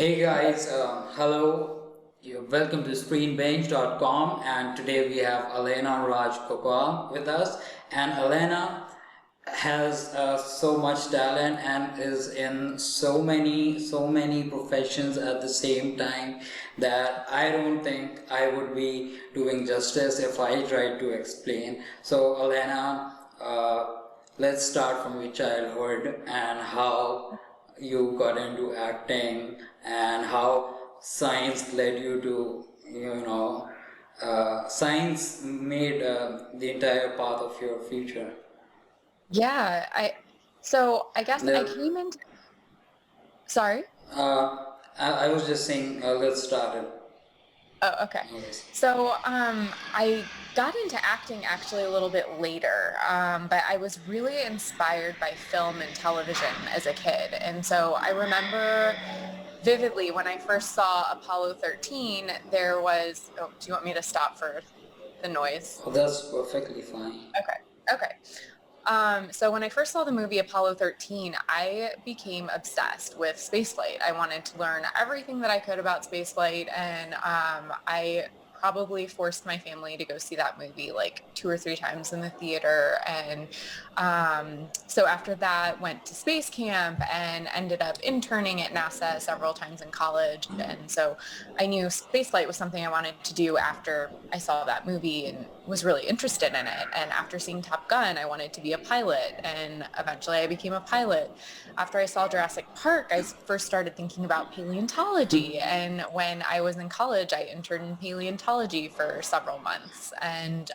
Hey guys, hello. Welcome to screenbench.com, and today we have Alaina Rajgopal with us. And Alaina has so much talent and is in so many professions at the same time that I don't think I would be doing justice if I tried to explain. So Alaina, let's start from your childhood and how you got into acting and how science led you to, science made the entire path of your future. Yeah, I guess I Let, came into, sorry. I was just saying, let's start it. Oh, okay. Yes. I got into acting actually a little bit later, but I was really inspired by film and television as a kid. And so I remember vividly when I first saw Apollo 13, there was, oh, do you want me to stop for the noise? Oh, that's perfectly fine. Okay. Okay. So when I first saw the movie Apollo 13, I became obsessed with spaceflight. I wanted to learn everything that I could about spaceflight, and I probably forced my family to go see that movie like 2 or 3 times in the theater. And so after that, went to space camp and ended up interning at NASA several times in college. And so I knew spaceflight was something I wanted to do after I saw that movie and was really interested in it. And after seeing Top Gun, I wanted to be a pilot, and eventually I became a pilot. After I saw Jurassic Park, I first started thinking about paleontology. And when I was in college, I interned in paleontology for several months. And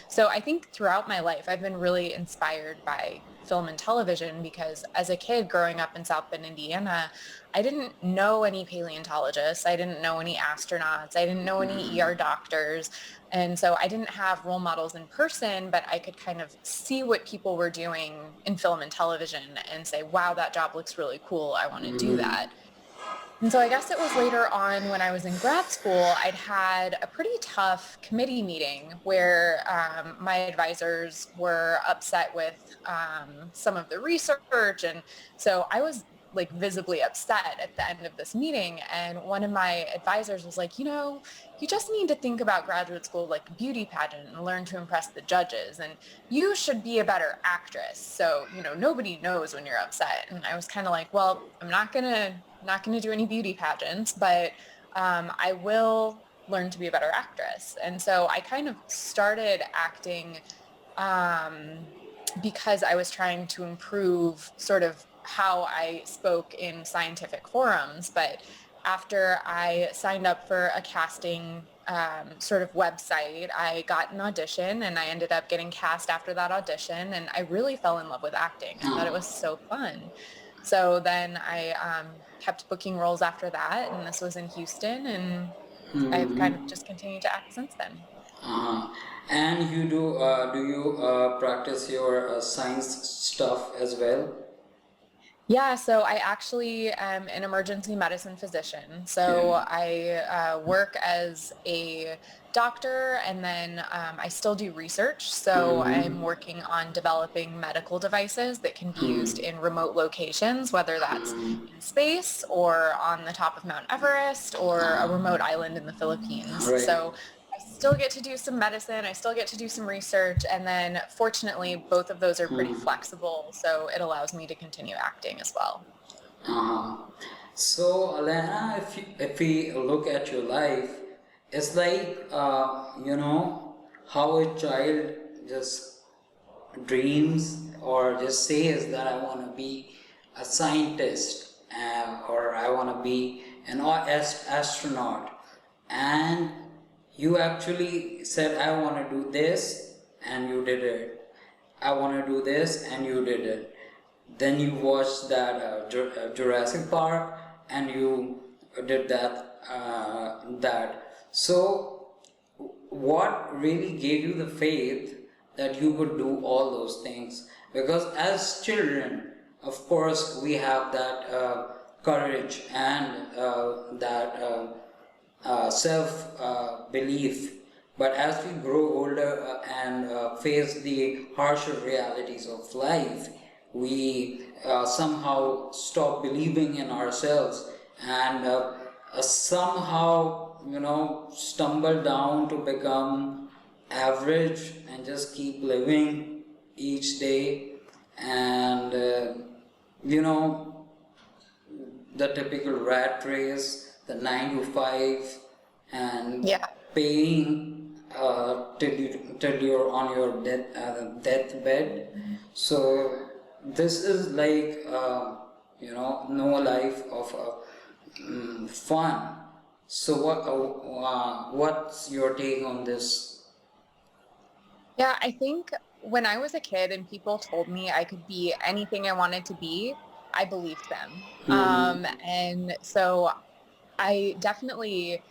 so I think throughout my life, I've been really inspired by film and television because as a kid growing up in South Bend, Indiana, I didn't know any paleontologists. I didn't know any astronauts. I didn't know any ER doctors. And so I didn't have role models in person, but I could kind of see what people were doing in film and television and say, wow, that job looks really cool. I want to do that. And so I guess it was later on when I was in grad school, I'd had a pretty tough committee meeting where my advisors were upset with some of the research. And so I was like visibly upset at the end of this meeting. And one of my advisors was like, you just need to think about graduate school like a beauty pageant and learn to impress the judges. And you should be a better actress. So, nobody knows when you're upset. And I was kind of like, well, I'm not going to do any beauty pageants, but I will learn to be a better actress. And so I kind of started acting because I was trying to improve sort of how I spoke in scientific forums. But after I signed up for a casting sort of website, I got an audition and I ended up getting cast after that audition. And I really fell in love with acting. I thought it was so fun. So then I kept booking roles after that, and this was in Houston, and I've kind of just continued to act since then. Uh-huh. And do you practice your science stuff as well? Yeah, so I actually am an emergency medicine physician. So I work as a doctor, and then I still do research. So I'm working on developing medical devices that can be used in remote locations, whether that's in space or on the top of Mount Everest or a remote island in the Philippines. Right. So I still get to do some medicine, I still get to do some research, and then fortunately both of those are pretty flexible, so it allows me to continue acting as well. Uh-huh. So, Alana, if we look at your life, it's like, how a child just dreams or just says that I want to be a scientist or I want to be an astronaut, and you actually said, I want to do this, and you did it. I want to do this, and you did it. Then you watched that Jurassic Park, and you did that. So, what really gave you the faith that you could do all those things? Because as children, of course, we have that courage and that self belief. But as we grow older and face the harsher realities of life, we somehow stop believing in ourselves and somehow, stumble down to become average and just keep living each day, and you know the typical rat race, the 9 to 5, and Yeah. paying till you're on your deathbed. So this is like no life of fun. So what's your take on this? Yeah, I think when I was a kid and people told me I could be anything I wanted to be, I believed them. Mm-hmm. And so I definitely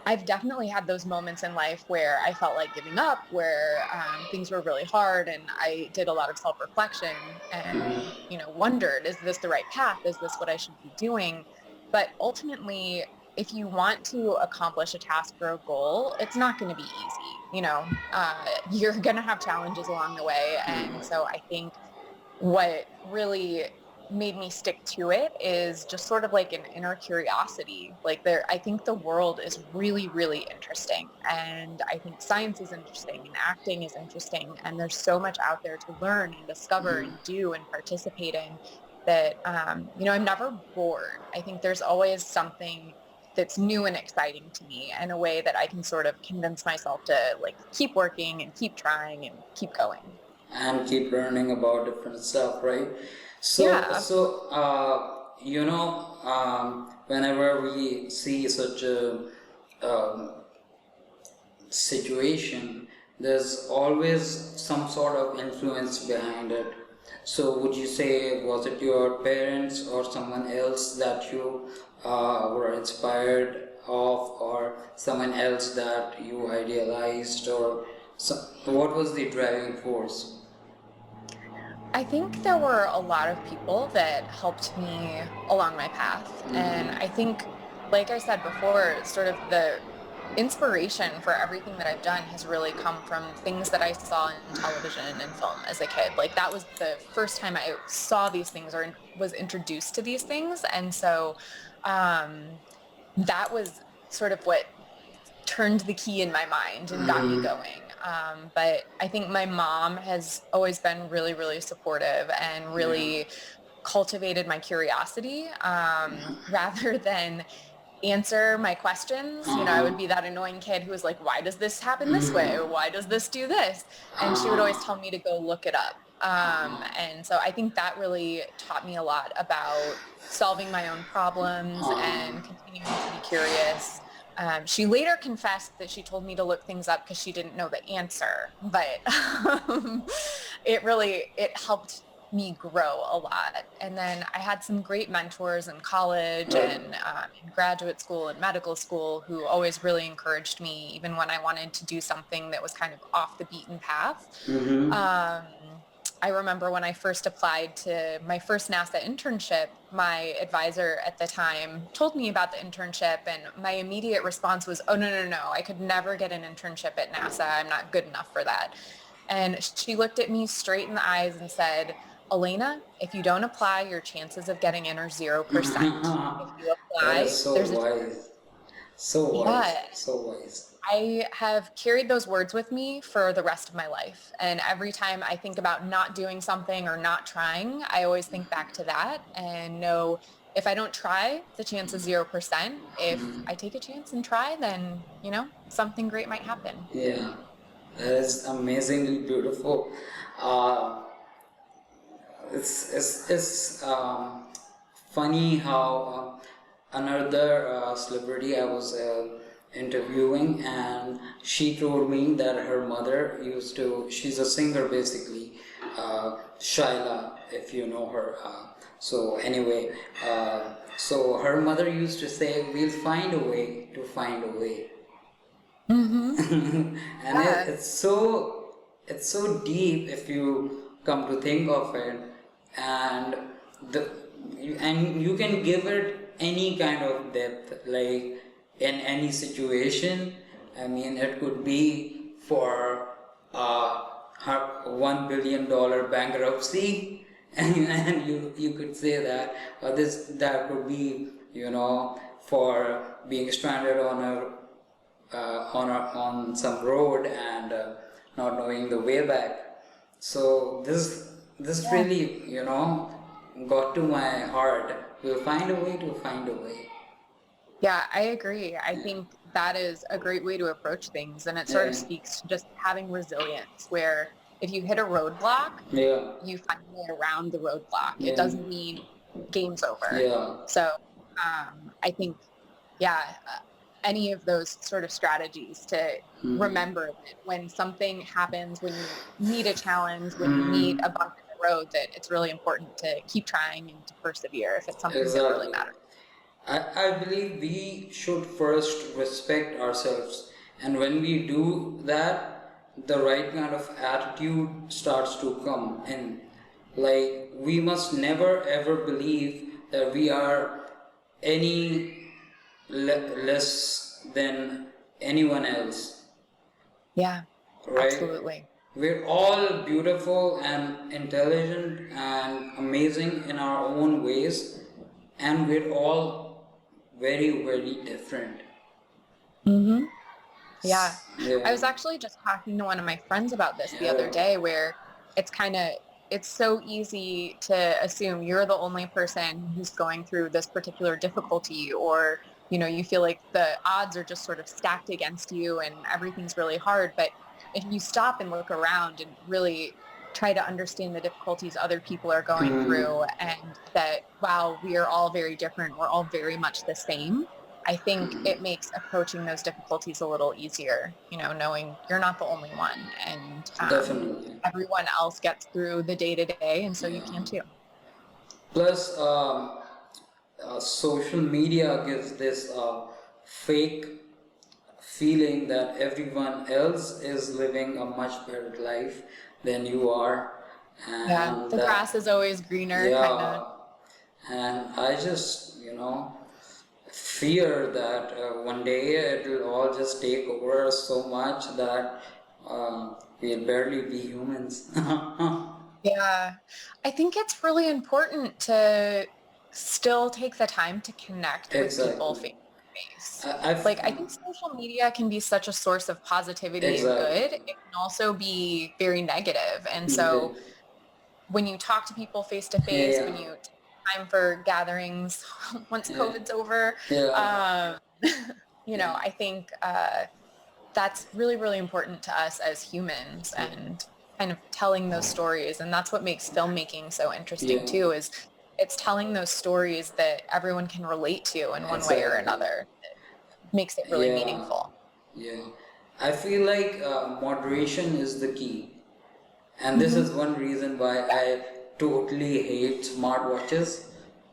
I've definitely had those moments in life where I felt like giving up, where things were really hard, and I did a lot of self-reflection and, wondered, is this the right path? Is this what I should be doing? But ultimately, if you want to accomplish a task or a goal, it's not going to be easy. You're going to have challenges along the way. And so I think what really made me stick to it is just sort of like an inner curiosity. I think the world is really, really interesting. And I think science is interesting and acting is interesting. And there's so much out there to learn and discover and do and participate in that, I'm never bored. I think there's always something that's new and exciting to me in a way that I can sort of convince myself to like keep working and keep trying and keep going. And keep learning about different stuff, right? So, Yeah. so whenever we see such a situation, there's always some sort of influence behind it. So, would you say, was it your parents or someone else that you were inspired of, or someone else that you idealized, or what was the driving force? I think there were a lot of people that helped me along my path. And I think, like I said before, sort of the inspiration for everything that I've done has really come from things that I saw in television and film as a kid. Like that was the first time I saw these things or was introduced to these things. And so that was sort of what turned the key in my mind and got me going. But I think my mom has always been really, really supportive and Yeah. really cultivated my curiosity rather than answer my questions. I would be that annoying kid who was like, why does this happen this way? Or why does this do this? And she would always tell me to go look it up. And so I think that really taught me a lot about solving my own problems and continuing to be curious. She later confessed that she told me to look things up because she didn't know the answer, but it helped me grow a lot. And then I had some great mentors in college and in graduate school and medical school who always really encouraged me, even when I wanted to do something that was kind of off the beaten path. I remember when I first applied to my first NASA internship, my advisor at the time told me about the internship, and my immediate response was, oh, no, I could never get an internship at NASA. I'm not good enough for that. And she looked at me straight in the eyes and said, Alaina, if you don't apply, your chances of getting in are 0%. If you That is apply, so there's a wise. So wise. yeah. So wise. I have carried those words with me for the rest of my life. And every time I think about not doing something or not trying, I always think back to that and know if I don't try, the chance is 0%. If I take a chance and try, then, something great might happen. Yeah, that is amazingly beautiful. Uh, it's funny how another celebrity I was interviewing, and she told me that her mother used to. She's a singer basically, Shaila, if you know her. So anyway, so her mother used to say, "We'll find a way to find a way." And Yeah. it's so deep if you come to think of it, and you can give it any kind of depth, like in any situation. I mean, it could be for her $1 billion bankruptcy, and you could say that, or that could be for being stranded on some road and not knowing the way back. So this really, got to my heart. We'll find a way to find a way. Yeah, I agree. I think that is a great way to approach things. And it sort of speaks to just having resilience, where if you hit a roadblock, you find a way around the roadblock. It doesn't mean game's over. So I think, any of those sort of strategies to remember that when something happens, when you meet a challenge, when you meet a bump in the road, that it's really important to keep trying and to persevere if it's something that really matters. I believe we should first respect ourselves, and when we do that, the right kind of attitude starts to come in. Like, we must never ever believe that we are any less than anyone else. Yeah, right? Absolutely. We're all beautiful and intelligent and amazing in our own ways, and we're all very, very different. Mm-hmm. Yeah. I was actually just talking to one of my friends about this the other day, where it's so easy to assume you're the only person who's going through this particular difficulty, or, you feel like the odds are just sort of stacked against you and everything's really hard. But if you stop and look around and really try to understand the difficulties other people are going through, and that while we are all very different, we're all very much the same, I think it makes approaching those difficulties a little easier, knowing you're not the only one, and everyone else gets through the day-to-day, and so you can too. Plus, social media gives this fake feeling that everyone else is living a much better life than you are. And the grass is always greener, kind of. And I just, fear that one day it will all just take over us so much that we'll barely be humans. Yeah, I think it's really important to still take the time to connect with people face to face. I think social media can be such a source of positivity and good. It can also be very negative. And so when you talk to people face to face, when you take time for gatherings once COVID's over, I think that's really, really important to us as humans, and kind of telling those stories. And that's what makes filmmaking so interesting too, is it's telling those stories that everyone can relate to in one way or another. It makes it really meaningful. I feel like moderation is the key. And this is one reason why I totally hate smartwatches,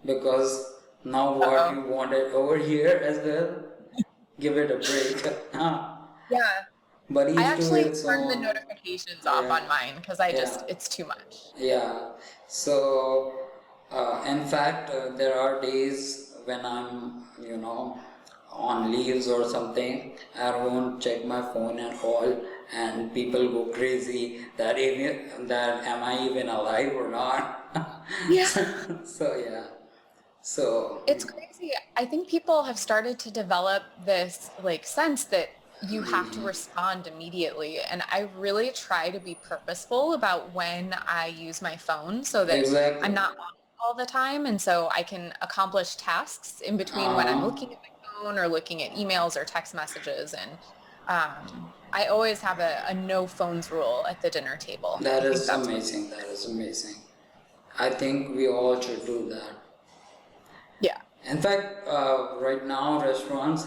because now what you want it over here as well, give it a break. But I actually turn the notifications off on mine because it's too much. So in fact, there are days when I'm, on leaves or something, I won't check my phone at all, and people go crazy that am I even alive or not? So it's crazy. I think people have started to develop this sense that you have to respond immediately, and I really try to be purposeful about when I use my phone so that I'm not on all the time, and so I can accomplish tasks in between when I'm looking at my phone or looking at emails or text messages. And I always have a no phones rule at the dinner table. That is amazing. I think we all should do that. In fact, right now restaurants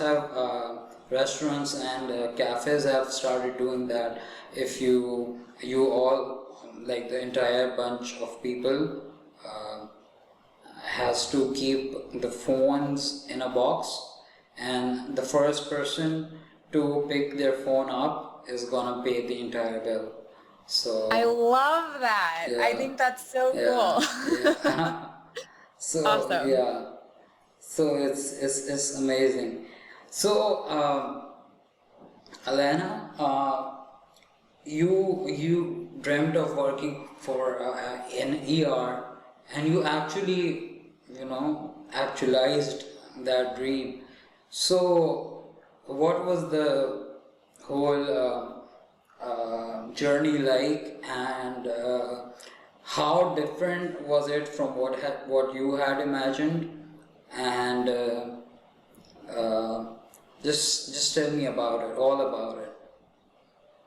and cafes have started doing that. If you all, like the entire bunch of people, has to keep the phones in a box, and the first person to pick their phone up is gonna pay the entire bill. So I love that. I think that's so cool. So awesome. So it's amazing. So Alaina, you dreamt of working for an ER, and you actually actualized that dream. So, what was the whole journey like, and how different was it from what you had imagined? And just tell me about it, all about it.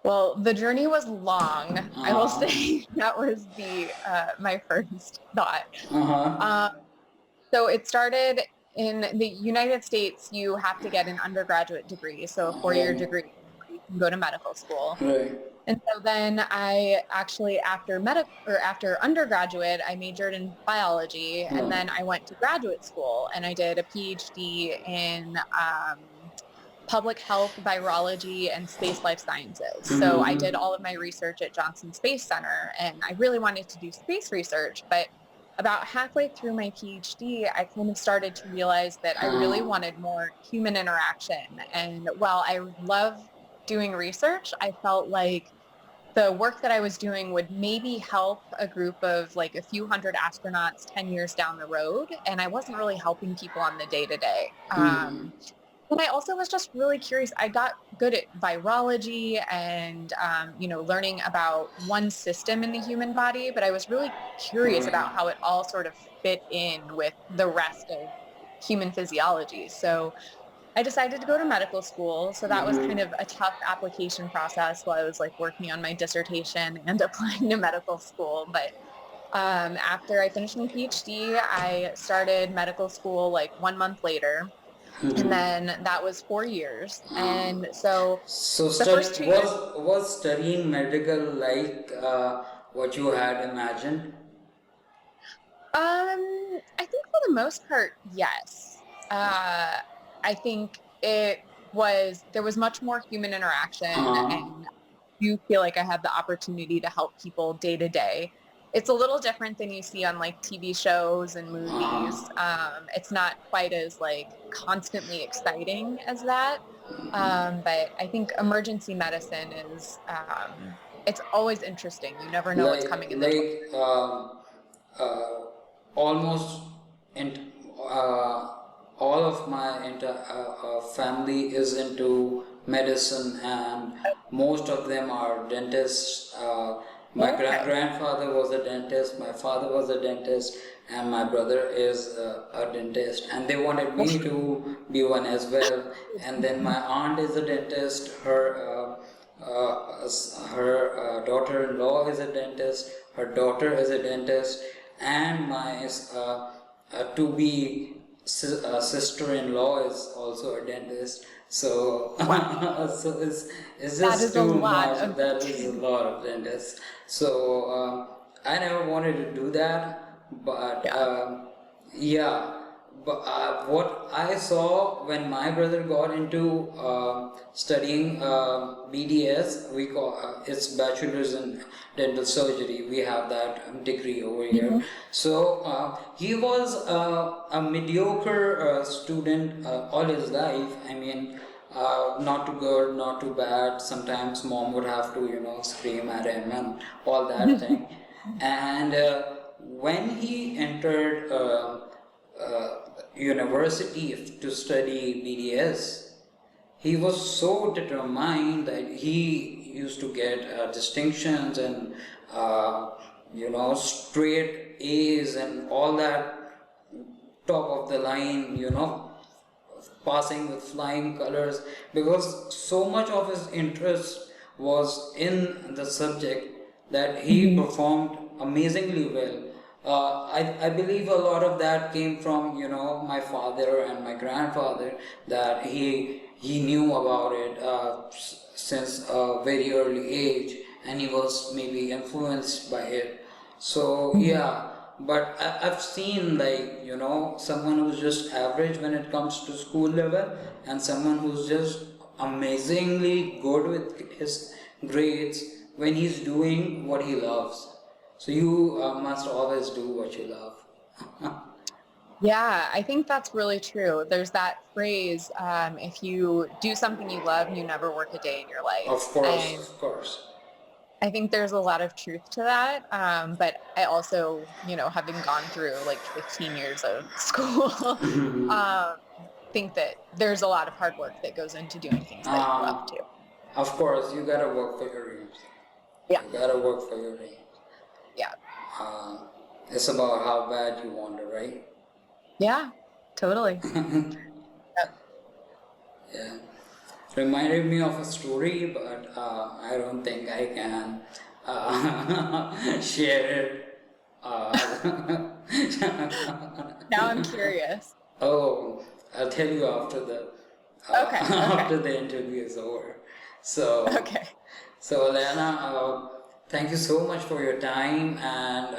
Well, the journey was long. I will Uh-huh. say that was the my first thought. Uh-huh. Um, so it started in the United States. You have to get an undergraduate degree, so a 4-year Right. degree before you can go to medical school. Right. And so then I actually, after undergraduate, I majored in biology, and Huh. then I went to graduate school and I did a PhD in public health, virology, and space life sciences. So I did Mm-hmm. all of my research at Johnson Space Center, and I really wanted to do space research. But about halfway through my PhD, I kind of started to realize that I really wanted more human interaction. And while I love doing research, I felt like the work that I was doing would maybe help a group of like a few hundred astronauts 10 years down the road. And I wasn't really helping people on the day to day. Mm-hmm. And I also was just really curious. I got good at virology and, learning about one system in the human body, but I was really curious Right. about how it all sort of fit in with the rest of human physiology. So I decided to go to medical school. So that was kind Mm-hmm. of a tough application process while I was like working on my dissertation and applying to medical school. But after I finished my PhD, I started medical school like 1 month later. And Mm-hmm. then that was 4 years. And so So the first 2 years, was studying medical like what you had imagined? I think for the most part, yes. I think there was much more human interaction, Uh, and you feel like I had the opportunity to help people day to day. It's a little different than you see on like TV shows and movies. uh, It's not quite as like constantly exciting as that. But I think emergency medicine it's always interesting. You never know what's coming in the door. uh, almost in, all of my family is into medicine, and most of them are dentists. My Okay. grandfather was a dentist, my father was a dentist, and my brother is a dentist, and they wanted me to be one as well. And then my aunt is a dentist, her daughter-in-law is a dentist, her daughter is a dentist, and my to-be sister-in-law is also a dentist. So, Wow. so it's That just is a too lot much. of That is a lot of dentists. So I never wanted to do that, but yeah. yeah. But what I saw when my brother got into studying BDS, we call it's Bachelor's in Dental Surgery. We have that degree over here. Mhm. So he was a mediocre student all his life. I mean, not too good, not too bad. Sometimes mom would have to, scream at him and all that thing. And when he entered university to study BDS, he was so determined that he used to get distinctions and straight A's and all that, top of the line, passing with flying colors, because so much of his interest was in the subject that he Mhm. performed amazingly well. I believe a lot of that came from my father and my grandfather, that he knew about it since a very early age, and he was maybe influenced by it. So Mhm. yeah, but I've seen, like, someone who's just average when it comes to school level, and someone who's just amazingly good with his grades when he's doing what he loves. So you must always do what you love. Yeah, I think that's really true. There's that phrase, if you do something you love, you never work a day in your Of life. course, And of course. I think there's a lot of truth to that. But I also, having gone through like 15 years of school, um, think that there's a lot of hard work that goes into doing things that you love Um, too. of course, you gotta work for your dreams. Yeah. You gotta work for your dreams. Yeah. Uh, it's about how bad you want it, right? Yeah, totally. Yep. Yeah. Reminded me of a story, but I don't think I can share it. Now I'm curious. Oh, I'll tell you after the Okay. Okay. after the interview is over. So, Okay. so Alaina, thank you so much for your time. And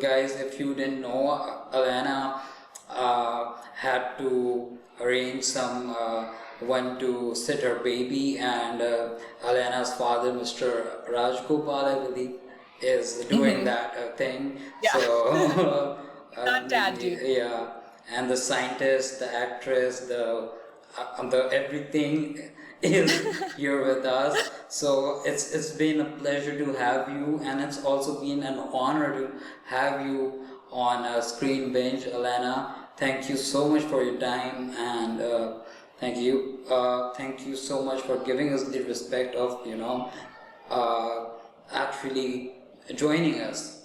guys, if you didn't know, Alaina had to arrange some one to sit her baby, and Alaina's father, Mr. Rajgopal, I believe, is doing that thing. Yeah. So, Not dad, dude. yeah, and the scientist, the actress, the everything is here with us. So it's been a pleasure to have you, and it's also been an honor to have you on a Screen Binge, Alaina. Thank you so much for your time, and thank you so much for giving us the respect of actually joining us.